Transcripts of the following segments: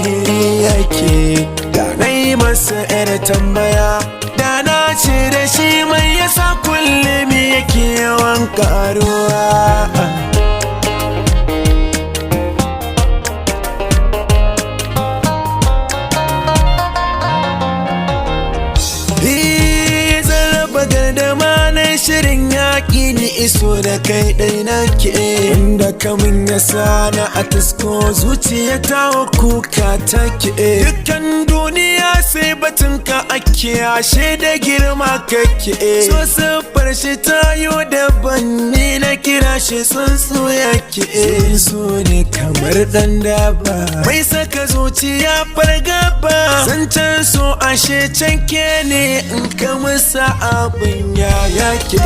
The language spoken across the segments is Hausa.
zahiri yake. Da na yi masa 'yar tambaya, da na ce da shi mai yasa kullum yake yawan karuwa. Shirin yaƙi ni iso da kai ɗai nake, wanda kamun ya sana a tasko zuciya ta kuka take. Dukkan duniya sai batun ka ake, ashe da girma kake. So siffar shi tayo daban, ni na kira shi tsuntsu yake. Tsuntsu ne kamar ɗan daba, mai saka zuciya fargaba. Zancen so ashe canke ne, in ka musa abin ya yake.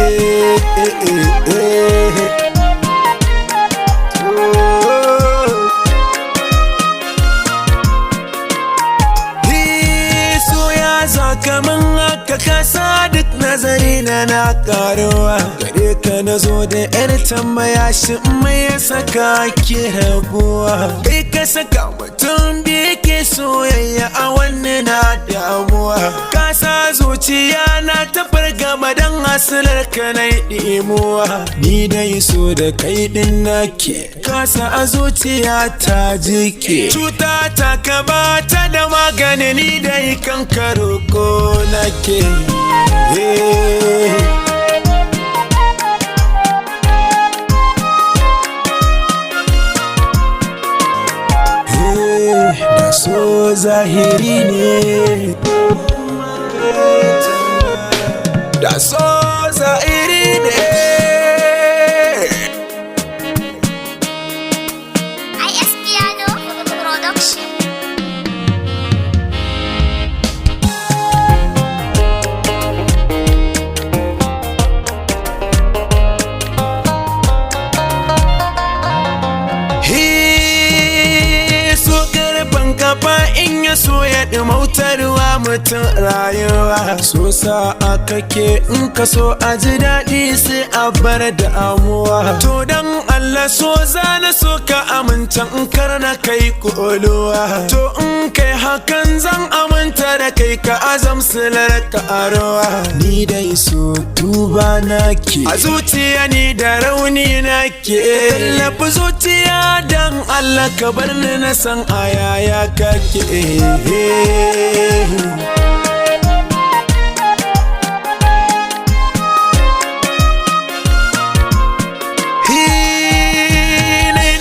Kaman haka kasa duk nazari na karuwa. Gare ka na zo da 'yar tambaya, shi mai ya saka ke rabuwa. Kai ka saka mutum biyu ke soyayya, a wannan na damuwa. Kasa zuciya na ta fargaba don hasilar ka na ɗimuwa. Ni dai so da kai ɗin nake, kasa a zuciya ta jike. Cuta ta ka ba ta da magani, ni dai kan karoko nake. Da so zahiri ne, da so zahiri ne. IS Piano Production. In ya so ya ɗimautarwa mutum rayuwa. So sa'a kake in ka so a ji daɗi sai a bar damuwa. To dan Allah so zana so ka aminta in kar na kai ƙoluwa. To in kai hakan zan aminta da kai ka azam silar ƙaruwa. Ni dai so tuba nake, a zuciya ni da rauni nake. Tallafi zuciya dan Allah ka bar ni na san ayaya kake.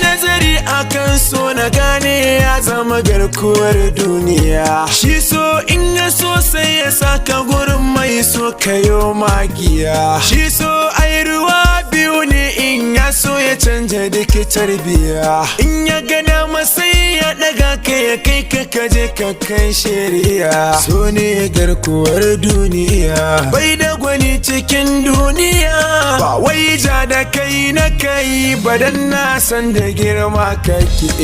Nazari akan so na gane ya zama garkuwar duniya. Shi so in ya so sai ya saka gurin mai so kayo magiya. Shi so ai ruwa biyu ne, in ya so ya canja duk tarbiya. In ya gana masai ya daga ka ya kai ka kaje ka kai shari'a. So ne garkuwar duniya, bai da gwani cikin duniya. Ba wai ja da kai na kai ba dan na san da girma kake.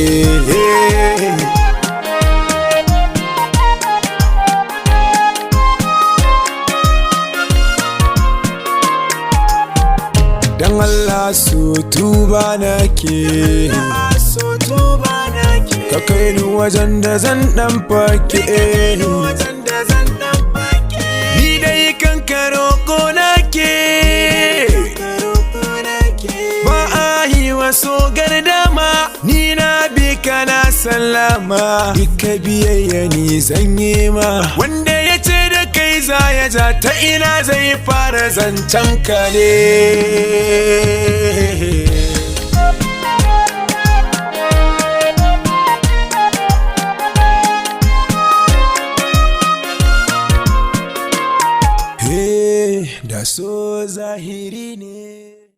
Dan Allah so tuba nake, ka kai ni wajen da zan dan fake. Ni dai kan karoko nake, ba a yi waso gardama. Ni na bi kana sallama, duka biyayya ni zan yi ma. Wanda ya ce da kai za ya ja, ta ina zai fara zancen ka ne.